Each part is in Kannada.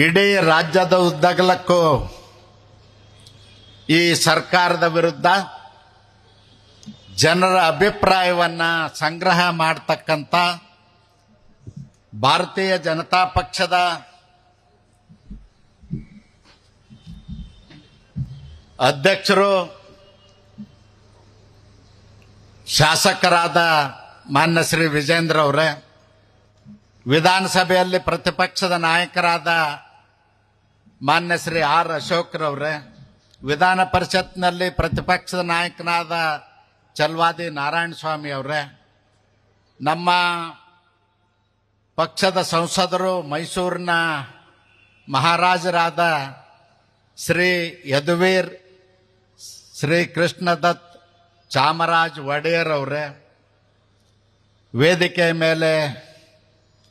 ಇಡೀ ರಾಜ್ಯದ ಉದ್ದಗಲಕ್ಕೂ ಈ ಸರ್ಕಾರದ ವಿರುದ್ಧ ಜನರ ಅಭಿಪ್ರಾಯವನ್ನ ಸಂಗ್ರಹ ಮಾಡತಕ್ಕಂತ ಭಾರತೀಯ ಜನತಾ ಪಕ್ಷದ ಅಧ್ಯಕ್ಷರು ಶಾಸಕರಾದ ಮಾನ್ಯ ಶ್ರೀ ವಿಜೇಂದ್ರ ಅವರೇ, ವಿಧಾನಸಭೆಯಲ್ಲಿ ಪ್ರತಿಪಕ್ಷದ ನಾಯಕರಾದ ಮಾನ್ಯ ಶ್ರೀ ಆರ್ ಅಶೋಕ್ರವರೇ, ವಿಧಾನ ಪರಿಷತ್ನಲ್ಲಿ ಪ್ರತಿಪಕ್ಷದ ನಾಯಕನಾದ ಚಲವಾದಿ ನಾರಾಯಣ ಸ್ವಾಮಿ ಅವರೇ, ನಮ್ಮ ಪಕ್ಷದ ಸಂಸದರು ಮೈಸೂರಿನ ಮಹಾರಾಜರಾದ ಶ್ರೀ ಯದುವೀರ್ ಶ್ರೀ ಕೃಷ್ಣದತ್ ಚಾಮರಾಜ್ ಒಡೆಯರ್ ಅವರೇ, ವೇದಿಕೆ ಮೇಲೆ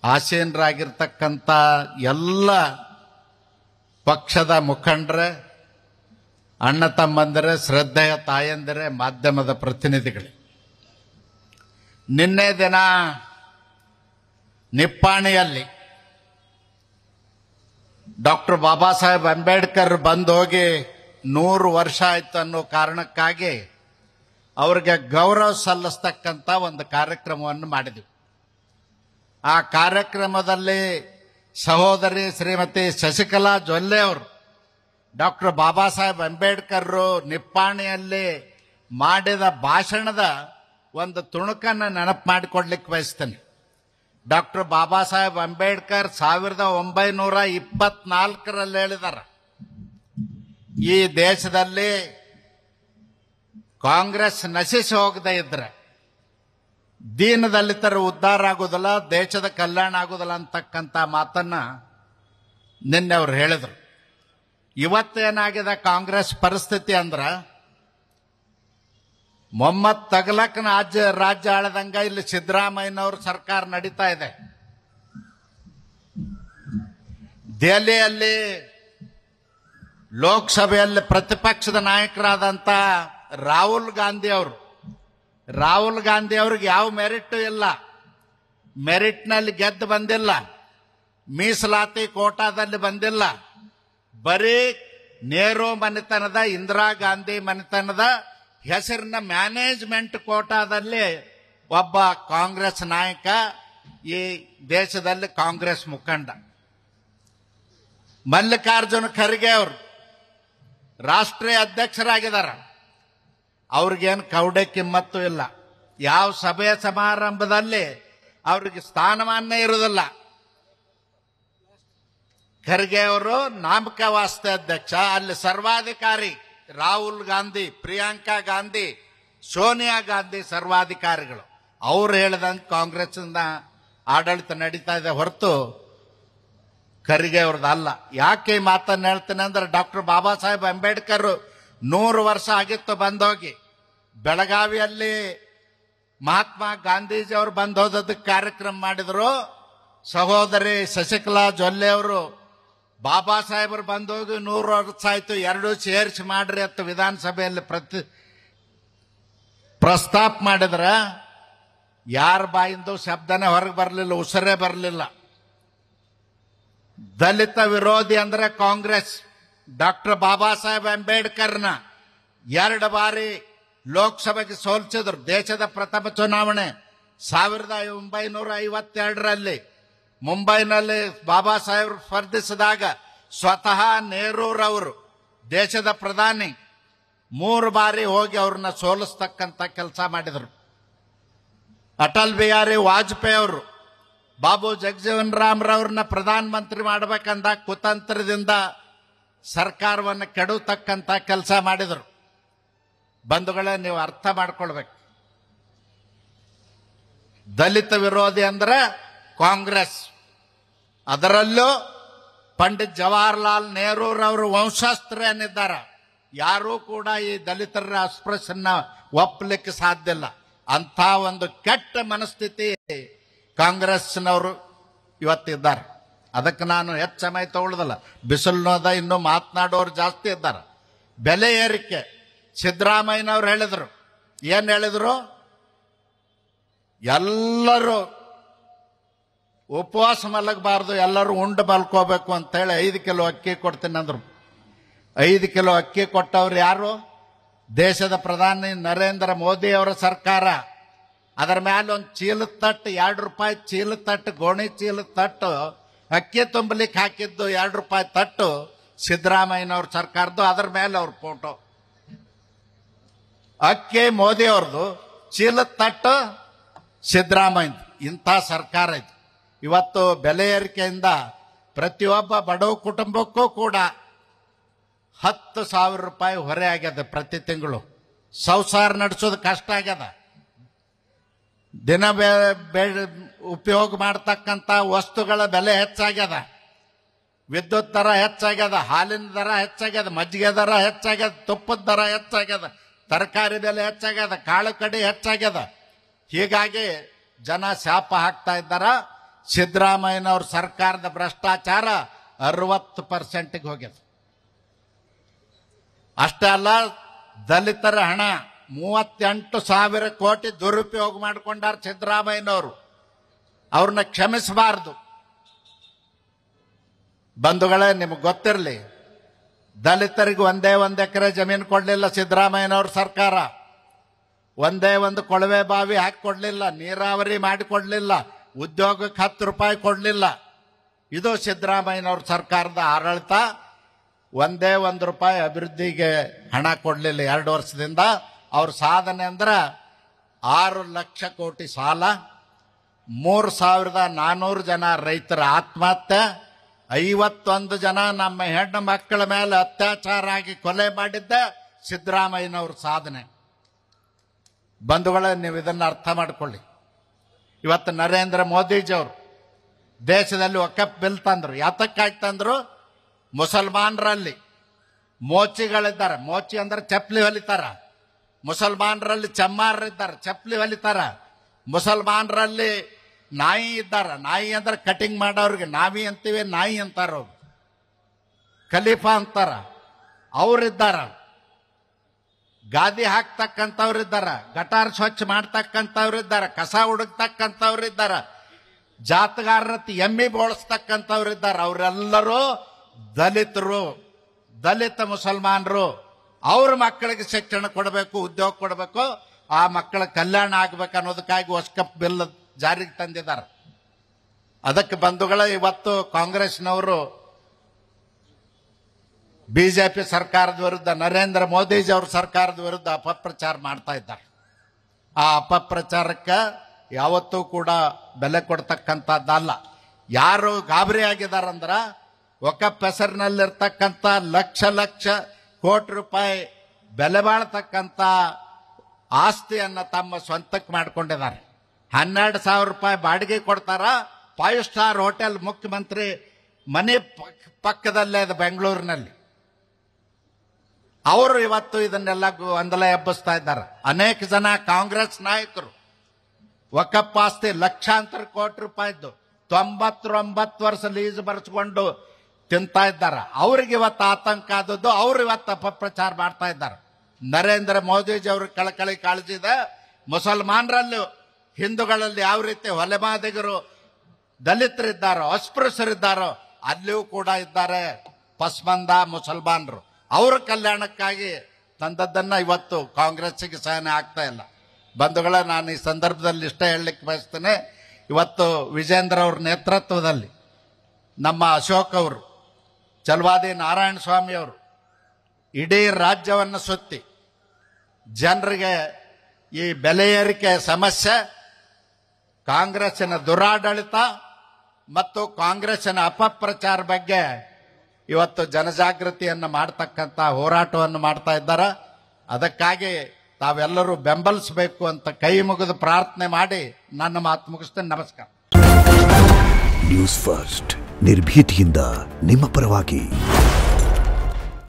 ಆಸೀನರಾಗಿರ್ತಕ್ಕಂಥ ಎಲ್ಲ ಪಕ್ಷದ ಮುಖಂಡರೇ, ಅಣ್ಣ ತಮ್ಮಂದಿರೇ, ಶ್ರದ್ಧೆಯ ತಾಯಂದಿರೇ, ಮಾಧ್ಯಮದ ಪ್ರತಿನಿಧಿಗಳೇ, ನಿನ್ನೆ ದಿನ ನಿಪ್ಪಾಣಿಯಲ್ಲಿ ಡಾಕ್ಟರ್ ಬಾಬಾ ಸಾಹೇಬ್ ಅಂಬೇಡ್ಕರ್ ಬಂದು ಹೋಗಿ 100 ವರ್ಷ ಆಯ್ತು ಅನ್ನೋ ಕಾರಣಕ್ಕಾಗಿ ಅವರಿಗೆ ಗೌರವ ಸಲ್ಲಿಸ್ತಕ್ಕಂಥ ಒಂದು ಕಾರ್ಯಕ್ರಮವನ್ನು ಮಾಡಿದ್ವಿ. ಆ ಕಾರ್ಯಕ್ರಮದಲ್ಲಿ ಸಹೋದರಿ ಶ್ರೀಮತಿ ಶಶಿಕಲಾ ಜೊಲ್ಲೆ ಅವರು ಡಾಕ್ಟರ್ ಬಾಬಾ ಸಾಹೇಬ್ ಅಂಬೇಡ್ಕರ್ ನಿಪ್ಪಾಣಿಯಲ್ಲಿ ಮಾಡಿದ ಭಾಷಣದ ಒಂದು ತುಣುಕನ್ನು ನೆನಪು ಮಾಡಿಕೊಡ್ಲಿಕ್ಕೆ ಬಯಸ್ತೇನೆ. ಡಾಕ್ಟರ್ ಬಾಬಾ ಸಾಹೇಬ್ ಅಂಬೇಡ್ಕರ್ 1924ರಲ್ಲಿ ಹೇಳಿದ್ದಾರೆ, ಈ ದೇಶದಲ್ಲಿ ಕಾಂಗ್ರೆಸ್ ನಶಿಸಿ ಹೋಗದೇ ಇದ್ರೆ ದೀನ ದಲಿತರ ಉದ್ಧಾರ ಆಗೋದಿಲ್ಲ, ದೇಶದ ಕಲ್ಯಾಣ ಆಗೋದಿಲ್ಲ ಅಂತಕ್ಕಂಥ ಮಾತನ್ನ ನಿನ್ನೆ ಅವ್ರು ಹೇಳಿದ್ರು. ಇವತ್ತೇನಾಗಿದೆ ಕಾಂಗ್ರೆಸ್ ಪರಿಸ್ಥಿತಿ ಅಂದ್ರ, ಮೊಹಮ್ಮದ್ ತಗಲಕ್ನ ರಾಜ್ಯ ಆಳದಂಗ ಇಲ್ಲಿ ಸಿದ್ದರಾಮಯ್ಯನವ್ರ ಸರ್ಕಾರ ನಡೀತಾ ಇದೆ. ದೆಹಲಿಯಲ್ಲಿ ಲೋಕಸಭೆಯಲ್ಲಿ ಪ್ರತಿಪಕ್ಷದ ನಾಯಕರಾದಂತ ರಾಹುಲ್ ಗಾಂಧಿ ಅವ್ರಿಗೆ ಯಾವ ಮೆರಿಟ್ ಇಲ್ಲ, ಮೆರಿಟ್ನಲ್ಲಿ ಗೆದ್ದು ಬಂದಿಲ್ಲ, ಮೀಸಲಾತಿ ಕೋಟಾದಲ್ಲಿ ಬಂದಿಲ್ಲ, ಬರೀ ನೆಹರು ಮನೆತನದ ಇಂದಿರಾ ಗಾಂಧಿ ಮನೆತನದ ಹೆಸರಿನ ಮ್ಯಾನೇಜ್ಮೆಂಟ್ ಕೋಟಾದಲ್ಲಿ ಒಬ್ಬ ಕಾಂಗ್ರೆಸ್ ನಾಯಕ ಈ ದೇಶದಲ್ಲಿ ಕಾಂಗ್ರೆಸ್ ಮುಖಂಡ. ಮಲ್ಲಿಕಾರ್ಜುನ ಖರ್ಗೆ ಅವರು ರಾಷ್ಟ್ರೀಯ ಅಧ್ಯಕ್ಷರಾಗಿದ್ದಾರೆ. ಅವ್ರಿಗೇನು ಕೌಡೆ ಕಿಮ್ಮತ್ತು ಇಲ್ಲ, ಯಾವ ಸಭೆ ಸಮಾರಂಭದಲ್ಲಿ ಅವ್ರಿಗೆ ಸ್ಥಾನಮಾನ ಇರುವುದಿಲ್ಲ. ಖರ್ಗೆ ಅವರು ನಾಮಕವಾಸ್ತೆ ಅಧ್ಯಕ್ಷ, ಅಲ್ಲಿ ಸರ್ವಾಧಿಕಾರಿ ರಾಹುಲ್ ಗಾಂಧಿ, ಪ್ರಿಯಾಂಕಾ ಗಾಂಧಿ, ಸೋನಿಯಾ ಗಾಂಧಿ ಸರ್ವಾಧಿಕಾರಿಗಳು. ಅವ್ರು ಹೇಳಿದಂಗೆ ಕಾಂಗ್ರೆಸ್ನ ಆಡಳಿತ ನಡೀತಾ ಇದೆ ಹೊರತು ಖರ್ಗೆ ಅವ್ರದ್ದು ಅಲ್ಲ. ಯಾಕೆ ಈ ಮಾತನ್ನು ಹೇಳ್ತೇನೆ ಅಂದ್ರೆ, ಡಾಕ್ಟರ್ ಬಾಬಾ ಸಾಹೇಬ್ ಅಂಬೇಡ್ಕರ್ 100 ವರ್ಷ ಆಗಿತ್ತು ಬಂದೋಗಿ. ಬೆಳಗಾವಿಯಲ್ಲಿ ಮಹಾತ್ಮ ಗಾಂಧೀಜಿ ಅವರು ಬಂದು ಹೋದದಕ್ಕೆ ಕಾರ್ಯಕ್ರಮ ಮಾಡಿದ್ರು. ಸಹೋದರಿ ಶಶಿಕಲಾ ಜೊಲ್ಲೆ ಅವರು ಬಾಬಾ ಸಾಹೇಬರು ಬಂದೋಗಿ 100 ವರ್ಷ ಆಯ್ತು, ಎರಡೂ ಸೇರಿಸಿ ಮಾಡ್ರಿ ಅಂತ ವಿಧಾನಸಭೆಯಲ್ಲಿ ಪ್ರಸ್ತಾಪ ಮಾಡಿದ್ರ ಯಾರ ಬಾಯಿಂದು ಶಬ್ದನೇ ಹೊರಗೆ ಬರಲಿಲ್ಲ, ಉಸಿರೇ ಬರಲಿಲ್ಲ. ದಲಿತ ವಿರೋಧಿ ಅಂದ್ರೆ ಕಾಂಗ್ರೆಸ್. ಡಾಕ್ಟರ್ ಬಾಬಾ ಸಾಹೇಬ್ ಅಂಬೇಡ್ಕರ್ನ 2 ಬಾರಿ ಲೋಕಸಭೆಗೆ ಸೋಲಿಸಿದ್ರು. ದೇಶದ ಪ್ರಥಮ ಚುನಾವಣೆ 1952ರಲ್ಲಿ ಮುಂಬೈನಲ್ಲಿ ಬಾಬಾ ಸಾಹೇಬ್ ಸ್ಪರ್ಧಿಸಿದಾಗ ಸ್ವತಃ ನೆಹರೂರವರು ದೇಶದ ಪ್ರಧಾನಿ 3 ಬಾರಿ ಹೋಗಿ ಅವ್ರನ್ನ ಸೋಲಿಸ್ತಕ್ಕಂಥ ಕೆಲಸ ಮಾಡಿದರು. ಅಟಲ್ ಬಿಹಾರಿ ವಾಜಪೇಯಿ ಅವರು ಬಾಬು ಜಗಜೀವನ್ ರಾಮ್ರವ್ರನ್ನ ಪ್ರಧಾನ ಮಂತ್ರಿ ಮಾಡಬೇಕಂದ ಕುತಂತ್ರದಿಂದ ಸರ್ಕಾರವನ್ನು ಕೆಡವತಕ್ಕಂಥ ಕೆಲಸ ಮಾಡಿದರು. ಬಂಧುಗಳೇ, ನೀವು ಅರ್ಥ ಮಾಡ್ಕೊಳ್ಬೇಕು, ದಲಿತ ವಿರೋಧಿ ಅಂದ್ರೆ ಕಾಂಗ್ರೆಸ್. ಅದರಲ್ಲೂ ಪಂಡಿತ್ ಜವಾಹರ್ಲಾಲ್ ನೆಹರೂರವರು ವಂಶಸ್ಥರೇನಿದ್ದಾರೆ, ಯಾರೂ ಕೂಡ ಈ ದಲಿತರ ಅಸ್ಪೃಶ್ಯನ್ನ ಒಪ್ಪಲಿಕ್ಕೆ ಸಾಧ್ಯ ಇಲ್ಲ. ಅಂಥ ಒಂದು ಕೆಟ್ಟ ಮನಸ್ಥಿತಿ ಕಾಂಗ್ರೆಸ್ನವರು ಇವತ್ತಿದ್ದಾರೆ. ಅದಕ್ಕೆ ನಾನು ಹೆಚ್ಚು ಸಮಯ ತಗೊಳ್ಳೋದಲ್ಲ, ಬಿಸಿಲುನೋದ ಇನ್ನೂ ಮಾತನಾಡೋರು ಜಾಸ್ತಿ ಇದ್ದಾರೆ. ಬೆಲೆ ಏರಿಕೆ ಸಿದ್ದರಾಮಯ್ಯನವ್ರು ಹೇಳಿದ್ರು. ಏನ್ ಹೇಳಿದ್ರು? ಎಲ್ಲರೂ ಉಪವಾಸ ಮಲಗಬಾರ್ದು, ಎಲ್ಲರೂ ಉಂಡು ಮಲ್ಕೋಬೇಕು ಅಂತೇಳಿ 5 ಕಿಲೋ ಅಕ್ಕಿ ಕೊಡ್ತೀನಿ ಅಂದ್ರು. 5 ಕಿಲೋ ಅಕ್ಕಿ ಕೊಟ್ಟವ್ರು ಯಾರು? ದೇಶದ ಪ್ರಧಾನಿ ನರೇಂದ್ರ ಮೋದಿ ಅವರ ಸರ್ಕಾರ. ಅದರ ಮೇಲೆ ಒಂದು ಚೀಲದ ತಟ್ಟು, 2 ರೂಪಾಯಿ ಚೀಲದ ತಟ್ಟು, ಗೋಣಿ ಚೀಲದ ತಟ್ಟು ಅಕ್ಕಿ ತುಂಬಲಿಕ್ಕೆ ಹಾಕಿದ್ದು 2 ರೂಪಾಯಿ ತಟ್ಟು ಸಿದ್ದರಾಮಯ್ಯನವ್ರ ಸರ್ಕಾರದ್ದು. ಅದರ ಮೇಲೆ ಅವ್ರ ಫೋಟೋ. ಅಕ್ಕಿ ಮೋದಿ ಅವ್ರದ್ದು, ಚೀಲದ ತಟ್ಟು ಸಿದ್ದರಾಮಯ್ಯ. ಇಂಥ ಸರ್ಕಾರ ಇದು. ಇವತ್ತು ಬೆಲೆ ಏರಿಕೆಯಿಂದ ಪ್ರತಿಯೊಬ್ಬ ಬಡವ ಕುಟುಂಬಕ್ಕೂ ಕೂಡ 10,000 ರೂಪಾಯಿ ಹೊರೆ ಆಗ್ಯದ. ಪ್ರತಿ ತಿಂಗಳು ಸಂಸಾರ ನಡೆಸೋದು ಕಷ್ಟ ಆಗ್ಯದ. ದಿನ ಉಪಯೋಗ ಮಾಡ್ತಕ್ಕಂಥ ವಸ್ತುಗಳ ಬೆಲೆ ಹೆಚ್ಚಾಗ್ಯದ. ವಿದ್ಯುತ್ ದರ ಹೆಚ್ಚಾಗ್ಯದ, ಹಾಲಿನ ದರ ಹೆಚ್ಚಾಗ್ಯದ, ಮಜ್ಜಿಗೆ ದರ ಹೆಚ್ಚಾಗ್ಯದ, ತುಪ್ಪದ ದರ ಹೆಚ್ಚಾಗ್ಯದ, ತರಕಾರಿ ಬೆಲೆ ಹೆಚ್ಚಾಗ್ಯದ, ಕಾಳು ಕಡಿ ಹೆಚ್ಚಾಗ್ಯದ. ಹೀಗಾಗಿ ಜನ ಶಾಪ ಹಾಕ್ತಾ ಇದ್ದಾರ. ಸಿದ್ದರಾಮಯ್ಯನವ್ರ ಸರ್ಕಾರದ ಭ್ರಷ್ಟಾಚಾರ 60% ಹೋಗ್ಯದ. ಅಷ್ಟೇ ಅಲ್ಲ, ದಲಿತರ ಹಣ 38,000 ಕೋಟಿ ದುರುಪಯೋಗ ಮಾಡಿಕೊಂಡಾರ ಸಿದ್ದರಾಮಯ್ಯನವರು. ಅವ್ರನ್ನ ಕ್ಷಮಿಸಬಾರದು. ಬಂಧುಗಳೇ, ನಿಮಗೆ ಗೊತ್ತಿರಲಿ, ದಲಿತರಿಗೆ ಒಂದೇ 1 ಎಕರೆ ಜಮೀನು ಕೊಡಲಿಲ್ಲ ಸಿದ್ದರಾಮಯ್ಯನವ್ರ ಸರ್ಕಾರ. ಒಂದೇ ಒಂದು ಕೊಳವೆ ಬಾವಿ ಹಾಕಿಕೊಡ್ಲಿಲ್ಲ, ನೀರಾವರಿ ಮಾಡಿಕೊಡ್ಲಿಲ್ಲ, ಉದ್ಯೋಗಕ್ಕೆ 10 ರೂಪಾಯಿ ಕೊಡ್ಲಿಲ್ಲ. ಇದು ಸಿದ್ದರಾಮಯ್ಯನವ್ರ ಸರ್ಕಾರದ ಆಡಳಿತ. ಒಂದೇ 1 ರೂಪಾಯಿ ಅಭಿವೃದ್ಧಿಗೆ ಹಣ ಕೊಡಲಿಲ್ಲ 2 ವರ್ಷದಿಂದ. ಅವ್ರ ಸಾಧನೆ ಅಂದ್ರೆ 6 ಲಕ್ಷ ಕೋಟಿ ಸಾಲ, 3,400 ಜನ ರೈತರ ಆತ್ಮಹತ್ಯೆ, 51 ಜನ ನಮ್ಮ ಹೆಣ್ಣು ಮಕ್ಕಳ ಮೇಲೆ ಅತ್ಯಾಚಾರ ಆಗಿ ಕೊಲೆ ಮಾಡಿದ್ದೆ ಸಿದ್ದರಾಮಯ್ಯನವ್ರ ಸಾಧನೆ. ಬಂಧುಗಳೇ, ನೀವು ಇದನ್ನು ಅರ್ಥ ಮಾಡ್ಕೊಳ್ಳಿ. ಇವತ್ತು ನರೇಂದ್ರ ಮೋದಿಜಿಯವರು ದೇಶದಲ್ಲಿ ವಕಫ್ ಬಿಲ್ ತಂದ್ರು. ಯಾತಕ್ಕಾಗಿ ತಂದ್ರು? ಮುಸಲ್ಮಾನರಲ್ಲಿ ಮೋಚಿಗಳಿದ್ದಾರೆ. ಮೋಚಿ ಅಂದ್ರೆ ಚಪ್ಪಲಿ ಹೊಲಿತಾರ. ಮುಸಲ್ಮಾನರಲ್ಲಿ ಚಮ್ಮಾರರಿದ್ದಾರೆ, ಚಪ್ಪಲಿ ಹೊಲಿತಾರ. ಮುಸಲ್ಮಾನರಲ್ಲಿ ನಾಯಿ ಇದ್ದಾರ. ನಾಯಿ ಅಂದ್ರೆ ಕಟಿಂಗ್ ಮಾಡೋರಿಗೆ ನಾವಿ ಅಂತೀವಿ, ನಾಯಿ ಅಂತಾರ. ಅವ್ರು ಖಲೀಫಾ ಅಂತಾರ. ಅವರಿದ್ದಾರ. ಗಾದಿ ಹಾಕ್ತಕ್ಕಂಥವ್ರಿದ್ದಾರ, ಗಟಾರ್ ಸ್ವಚ್ಛ ಮಾಡ್ತಕ್ಕಂಥವ್ರಿದ್ದಾರ, ಕಸ ಹುಡುಕ್ತಕ್ಕಂಥವ್ರಿದ್ದಾರ, ಜಾತಗಾರರತಿ ಎಮ್ಮಿ ಬೋಳಿಸ್ತಕ್ಕಂಥವ್ರಿದ್ದಾರ. ಅವರೆಲ್ಲರೂ ದಲಿತರು, ದಲಿತ ಮುಸಲ್ಮಾನರು. ಅವ್ರ ಮಕ್ಕಳಿಗೆ ಶಿಕ್ಷಣ ಕೊಡಬೇಕು, ಉದ್ಯೋಗ ಕೊಡಬೇಕು, ಆ ಮಕ್ಕಳ ಕಲ್ಯಾಣ ಆಗ್ಬೇಕು ಅನ್ನೋದಕ್ಕಾಗಿ ವಕಫ್ ಬಿಲ್ ಜಾರಿಗೆ ತಂದಿದ್ದಾರೆ. ಅದಕ್ಕೆ ಬಂಧುಗಳ, ಇವತ್ತು ಕಾಂಗ್ರೆಸ್ನವರು ಬಿಜೆಪಿ ಸರ್ಕಾರದ ವಿರುದ್ಧ, ನರೇಂದ್ರ ಮೋದಿಜಿ ಅವ್ರ ಸರ್ಕಾರದ ವಿರುದ್ಧ ಅಪಪ್ರಚಾರ ಮಾಡ್ತಾ ಇದ್ದಾರೆ. ಆ ಅಪಪ್ರಚಾರಕ್ಕೆ ಯಾವತ್ತೂ ಕೂಡ ಬೆಲೆ ಕೊಡ್ತಕ್ಕಂಥದ್ದಲ್ಲ. ಯಾರು ಗಾಬರಿ ಆಗಿದಾರಂದ್ರ, ವಕಫ್ ಹೆಸರಿನಲ್ಲಿರ್ತಕ್ಕಂಥ ಲಕ್ಷ ಕೋಟಿ ರೂಪಾಯಿ ಬೆಲೆ ಬಾಳ್ತಕ್ಕಂಥ ಆಸ್ತಿಯನ್ನ ತಮ್ಮ ಸ್ವಂತಕ್ಕೆ ಮಾಡ್ಕೊಂಡಿದ್ದಾರೆ. 12,000 ರೂಪಾಯಿ ಬಾಡಿಗೆ ಕೊಡ್ತಾರ. 5 ಸ್ಟಾರ್ ಹೋಟೆಲ್ ಮುಖ್ಯಮಂತ್ರಿ ಮನೆ ಪಕ್ಕದಲ್ಲೇ ಅದು ಬೆಂಗಳೂರಿನಲ್ಲಿ. ಅವರು ಇವತ್ತು ಇದನ್ನೆಲ್ಲ ಗೊಂದಲ ಎಬ್ಬಿಸ್ತಾ ಇದ್ದಾರೆ. ಅನೇಕ ಜನ ಕಾಂಗ್ರೆಸ್ ನಾಯಕರು ವಕಫ್ ಆಸ್ತಿ ಲಕ್ಷಾಂತರ ಕೋಟಿ ರೂಪಾಯಿದ್ದು 99 ವರ್ಷ ಲೀಸ್ ಬರೆಸ್ಕೊಂಡು ತಿಂತಾ ಇದ್ದಾರೆ. ಅವ್ರಿಗೆ ಇವತ್ತು ಆತಂಕ ಆದದ್ದು. ಅವ್ರು ಇವತ್ತು ಅಪಪ್ರಚಾರ ಮಾಡ್ತಾ ಇದ್ದಾರೆ. ನರೇಂದ್ರ ಮೋದಿಜಿ ಅವ್ರ ಕಳಕಳಿ ಕಾಳಜಿ ಇದೆ. ಮುಸಲ್ಮಾನರಲ್ಲೂ ಹಿಂದೂಗಳಲ್ಲಿ ಯಾವ ರೀತಿ ಹೊಲೆಮಾದಿಗರು, ದಲಿತರಿದ್ದಾರೋ, ಅಸ್ಪೃಶ್ಯರಿದ್ದಾರೋ, ಅಲ್ಲಿಯೂ ಕೂಡ ಇದ್ದಾರೆ ಪಸ್ಮಂದ ಮುಸಲ್ಮಾನರು. ಅವರ ಕಲ್ಯಾಣಕ್ಕಾಗಿ ತಂದದ್ದನ್ನ ಇವತ್ತು ಕಾಂಗ್ರೆಸ್ಸಿಗೆ ಸಹನೆ ಆಗ್ತಾ ಇಲ್ಲ. ಬಂಧುಗಳ, ನಾನು ಈ ಸಂದರ್ಭದಲ್ಲಿ ಇಷ್ಟೇ ಹೇಳಲಿಕ್ಕೆ ಬಯಸ್ತೇನೆ. ಇವತ್ತು ವಿಜೇಂದ್ರ ಅವ್ರ ನೇತೃತ್ವದಲ್ಲಿ ನಮ್ಮ ಅಶೋಕ್ ಅವರು, ಚಲವಾದಿ ನಾರಾಯಣ ಸ್ವಾಮಿ ಅವರು ಇಡೀ ರಾಜ್ಯವನ್ನು ಸುತ್ತಿ ಜನರಿಗೆ ಈ ಬೆಲೆ ಏರಿಕೆ ಸಮಸ್ಯೆ, ಕಾಂಗ್ರೆಸ್ಸಿನ ದುರಾಡಳಿತ ಮತ್ತು ಕಾಂಗ್ರೆಸ್ಸಿನ ಅಪಪ್ರಚಾರ ಬಗ್ಗೆ ಇವತ್ತು ಜನಜಾಗೃತಿಯನ್ನು ಮಾಡತಕ್ಕಂಥ ಹೋರಾಟವನ್ನು ಮಾಡ್ತಾ ಇದ್ದಾರೆ. ಅದಕ್ಕಾಗಿ ತಾವೆಲ್ಲರೂ ಬೆಂಬಲಿಸಬೇಕು ಅಂತ ಕೈ ಮುಗಿದು ಪ್ರಾರ್ಥನೆ ಮಾಡಿ ನನ್ನ ಮಾತು ಮುಗಿಸ್ತೇನೆ. ನಮಸ್ಕಾರ. ನ್ಯೂಸ್ ಫಸ್ಟ್, ನಿರ್ಭೀತಿಯಿಂದ ನಿಮ್ಮ ಪರವಾಗಿ.